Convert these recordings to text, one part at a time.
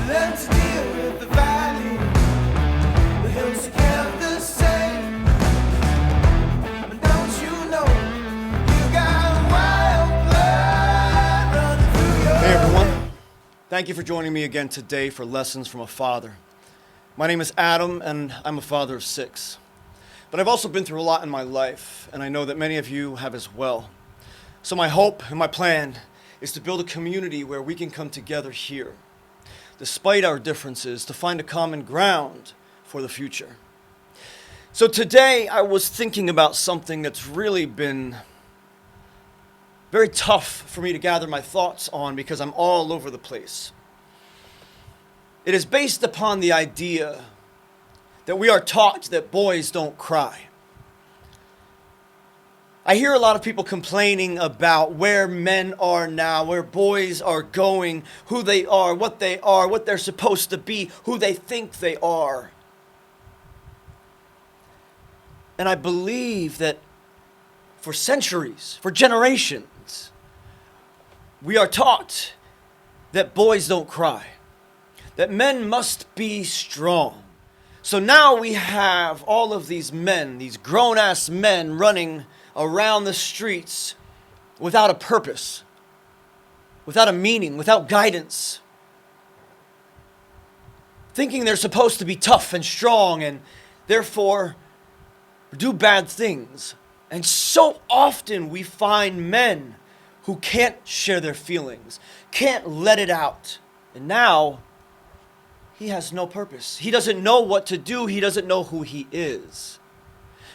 Learn to deal with the valley. The hills are kept the same. But don't you know you got wild blood running through your Hey everyone, thank you for joining me again today for Lessons from a Father. My name is Adam and I'm a father of 6. But I've also been through a lot in my life, and I know that many of you have as well. So my hope and my plan is to build a community where we can come together here, despite our differences, to find a common ground for the future. So today I was thinking about something that's really been very tough for me to gather my thoughts on because I'm all over the place. It is based upon the idea that we are taught that boys don't cry. I hear a lot of people complaining about where men are now, where boys are going, who they are, what they're supposed to be, who they think they are. And I believe that for centuries, for generations, we are taught that boys don't cry, that men must be strong. So now we have all of these men, these grown-ass men running around the streets without a purpose, without a meaning, without guidance, thinking they're supposed to be tough and strong and therefore do bad things. And so often we find men who can't share their feelings, can't let it out. And now he has no purpose. He doesn't know what to do. He doesn't know who he is.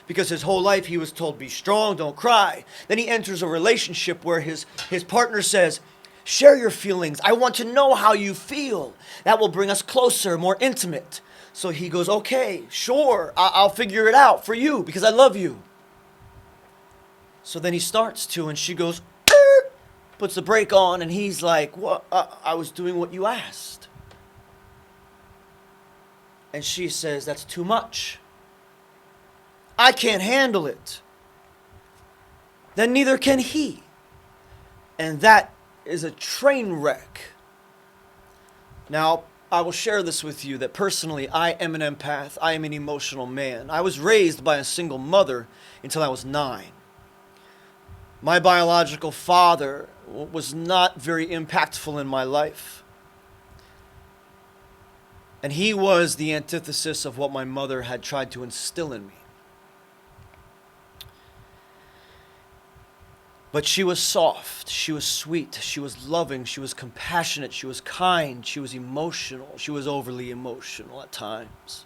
Because his whole life he was told, be strong, don't cry. Then he enters a relationship where his partner says, share your feelings. I want to know how you feel. That will bring us closer, more intimate. So he goes, okay, sure, I'll figure it out for you because I love you. So then he starts to, and she goes, puts the brake on, and he's like, what? I was doing what you asked. And she says, that's too much. I can't handle it. Then neither can he. And that is a train wreck. Now, I will share this with you that personally, I am an empath. I am an emotional man. I was raised by a single mother until I was 9. My biological father was not very impactful in my life. And he was the antithesis of what my mother had tried to instill in me. But she was soft, she was sweet, she was loving, she was compassionate, she was kind, she was emotional, she was overly emotional at times.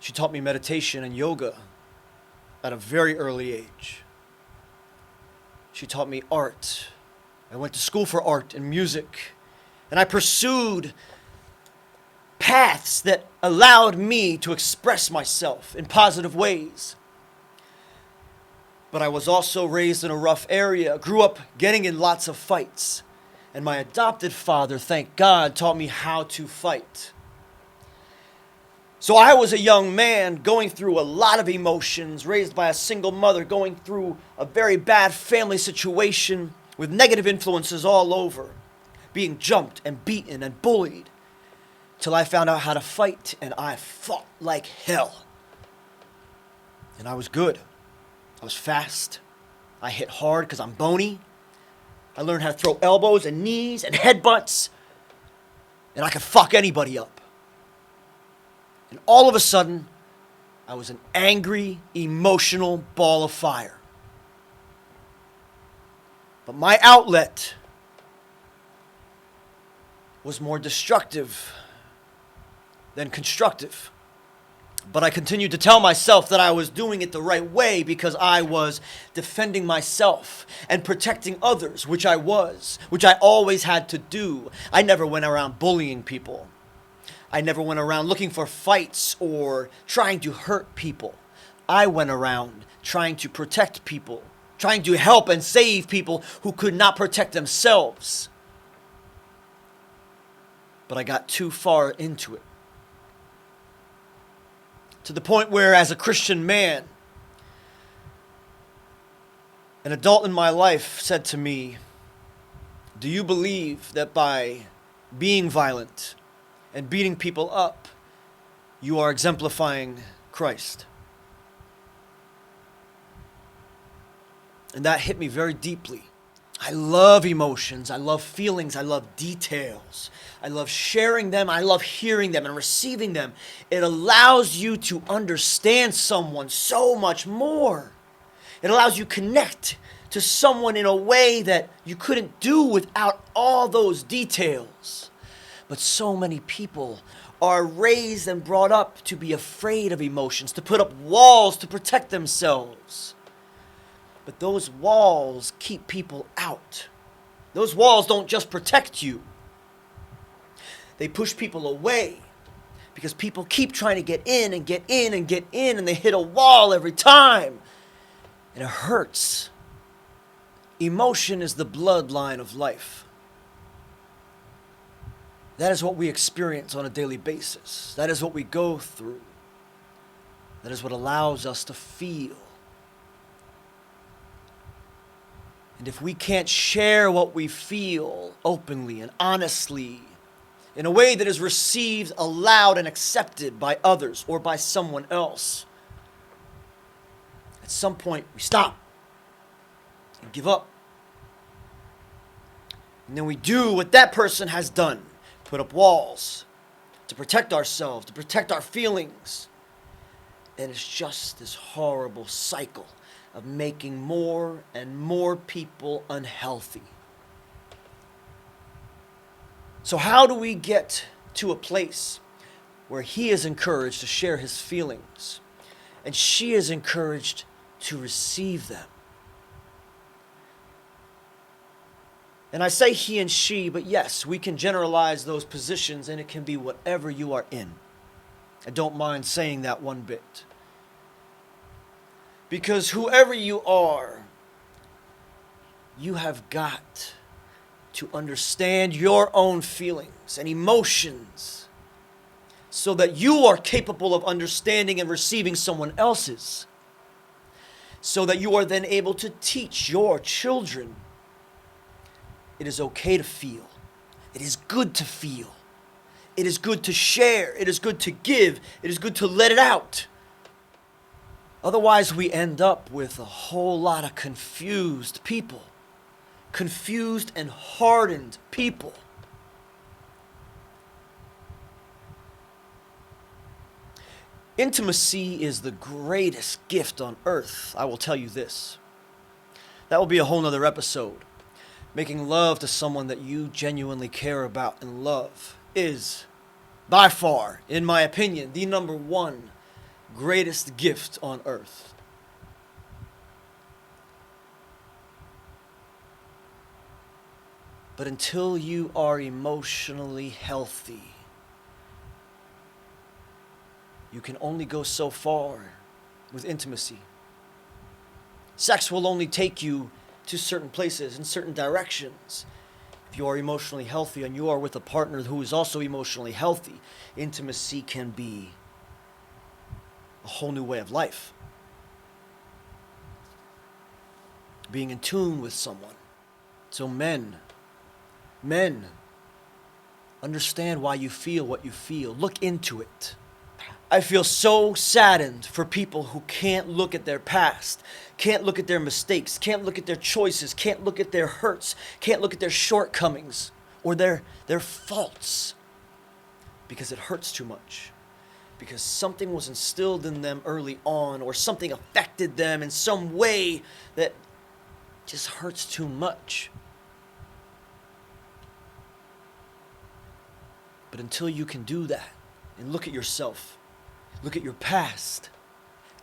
She taught me meditation and yoga at a very early age. She taught me art. I went to school for art and music, and I pursued paths that allowed me to express myself in positive ways. But I was also raised in a rough area, grew up getting in lots of fights. And my adopted father, thank God, taught me how to fight. So I was a young man going through a lot of emotions, raised by a single mother, going through a very bad family situation with negative influences all over, being jumped and beaten and bullied. Till I found out how to fight, and I fought like hell. And I was good. I was fast. I hit hard because I'm bony. I learned how to throw elbows and knees and headbutts. And I could fuck anybody up. And all of a sudden, I was an angry, emotional ball of fire. But my outlet was more destructive than constructive. But I continued to tell myself that I was doing it the right way because I was defending myself and protecting others, which I was, which I always had to do. I never went around bullying people. I never went around looking for fights or trying to hurt people. I went around trying to protect people, trying to help and save people who could not protect themselves. But I got too far into it. To the point where, as a Christian man, an adult in my life said to me, do you believe that by being violent, and beating people up, you are exemplifying Christ. And that hit me very deeply. I love emotions, I love feelings, I love details. I love sharing them, I love hearing them and receiving them. It allows you to understand someone so much more. It allows you to connect to someone in a way that you couldn't do without all those details. But so many people are raised and brought up to be afraid of emotions, to put up walls to protect themselves. But those walls keep people out. Those walls don't just protect you. They push people away because people keep trying to get in and get in and get in, and they hit a wall every time. And it hurts. Emotion is the bloodline of life. That is what we experience on a daily basis. That is what we go through. That is what allows us to feel. And if we can't share what we feel openly and honestly, in a way that is received, allowed, and accepted by others or by someone else, at some point we stop and give up. And then we do what that person has done, put up walls to protect ourselves, to protect our feelings. And it's just this horrible cycle of making more and more people unhealthy. So how do we get to a place where he is encouraged to share his feelings and she is encouraged to receive them? And I say he and she, but yes, we can generalize those positions and it can be whatever you are in. I don't mind saying that one bit. Because whoever you are, you have got to understand your own feelings and emotions so that you are capable of understanding and receiving someone else's. So that you are then able to teach your children. It is okay to feel. It is good to feel. It is good to share. It is good to give. It is good to let it out. Otherwise, we end up with a whole lot of confused people. Confused and hardened people. Intimacy is the greatest gift on earth. I will tell you this. That will be a whole nother episode. Making love to someone that you genuinely care about and love is, by far, in my opinion, the number one greatest gift on earth. But until you are emotionally healthy, you can only go so far with intimacy. Sex will only take you to certain places in certain directions. If you are emotionally healthy and you are with a partner who is also emotionally healthy, intimacy can be a whole new way of life. Being in tune with someone. So men, understand why you feel what you feel. Look into it. I feel so saddened for people who can't look at their past, can't look at their mistakes, can't look at their choices, can't look at their hurts, can't look at their shortcomings or their faults because it hurts too much. Because something was instilled in them early on or something affected them in some way that just hurts too much. But until you can do that and look at yourself, look at your past,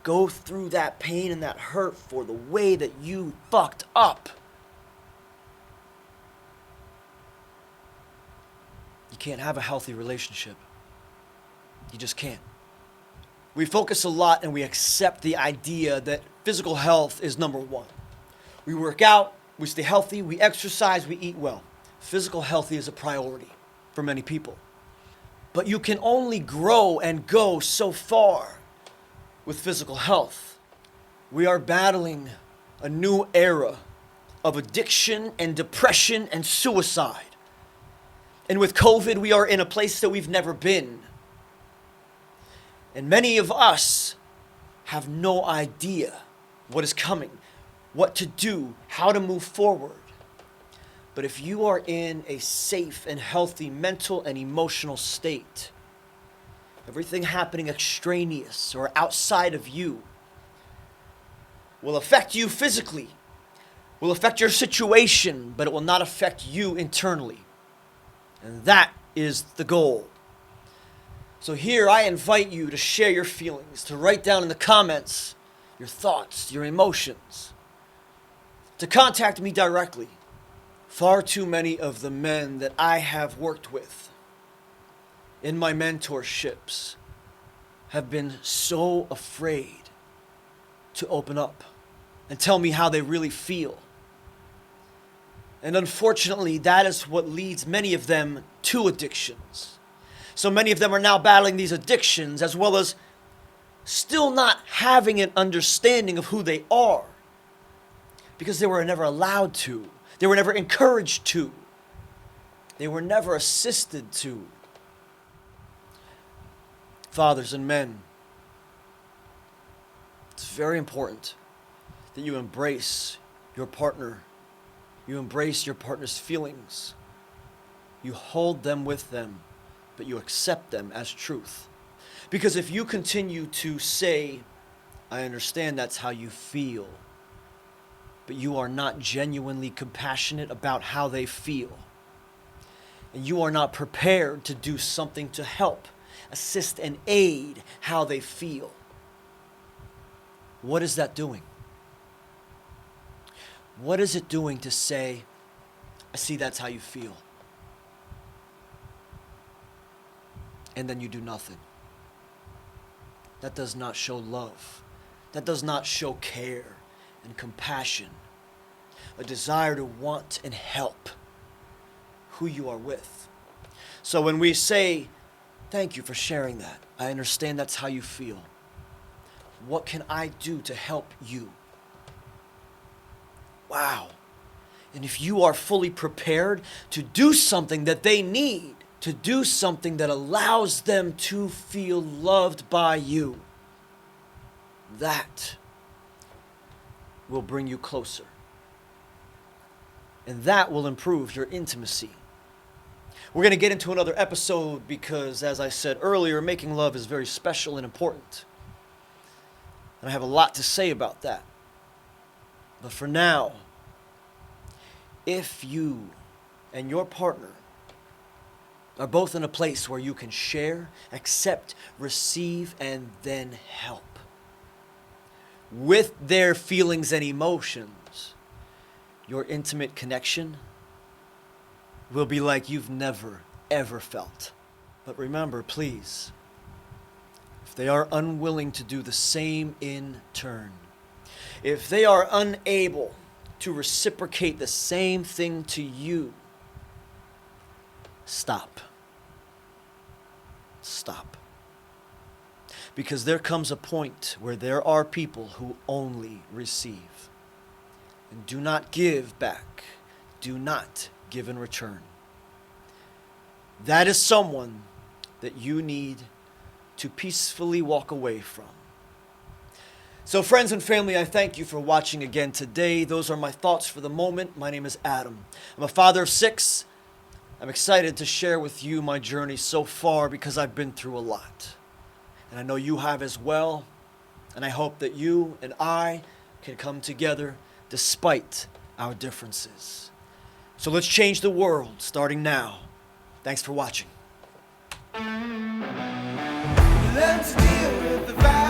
go through that pain and that hurt for the way that you fucked up, you can't have a healthy relationship. You just can't. We focus a lot and we accept the idea that physical health is number one. We work out, we stay healthy, we exercise, we eat well. Physical health is a priority for many people. But you can only grow and go so far with physical health. We are battling a new era of addiction and depression and suicide. And with COVID, we are in a place that we've never been. And many of us have no idea what is coming, what to do, how to move forward. But if you are in a safe and healthy mental and emotional state, everything happening extraneous or outside of you will affect you physically, will affect your situation, but it will not affect you internally. And that is the goal. So here I invite you to share your feelings, to write down in the comments your thoughts, your emotions, to contact me directly. Far too many of the men that I have worked with in my mentorships have been so afraid to open up and tell me how they really feel. And unfortunately, that is what leads many of them to addictions. So many of them are now battling these addictions as well as still not having an understanding of who they are because they were never allowed to. They were never encouraged to. They were never assisted to. Fathers and men, it's very important that you embrace your partner. You embrace your partner's feelings. You hold them with them, but you accept them as truth. Because if you continue to say, I understand that's how you feel, but you are not genuinely compassionate about how they feel, and you are not prepared to do something to help, assist, and aid how they feel, what is that doing? What is it doing to say, I see that's how you feel, and then you do nothing? That does not show love. That does not show care and compassion, a desire to want and help who you are with. So when we say, thank you for sharing that, I understand that's how you feel, what can I do to help you? Wow. And if you are fully prepared to do something that they need, to do something that allows them to feel loved by you, that will bring you closer. And that will improve your intimacy. We're going to get into another episode because, as I said earlier, making love is very special and important. And I have a lot to say about that. But for now, if you and your partner are both in a place where you can share, accept, receive, and then help with their feelings and emotions, your intimate connection will be like you've never, ever felt. But remember, please, if they are unwilling to do the same in turn, if they are unable to reciprocate the same thing to you, stop. Stop. Because there comes a point where there are people who only receive and do not give back, do not give in return. That is someone that you need to peacefully walk away from. So friends and family, I thank you for watching again today. Those are my thoughts for the moment. My name is Adam. I'm a father of 6. I'm excited to share with you my journey so far because I've been through a lot. And I know you have as well. And I hope that you and I can come together despite our differences. So let's change the world starting now. Thanks for watching. Learn to deal with the violence.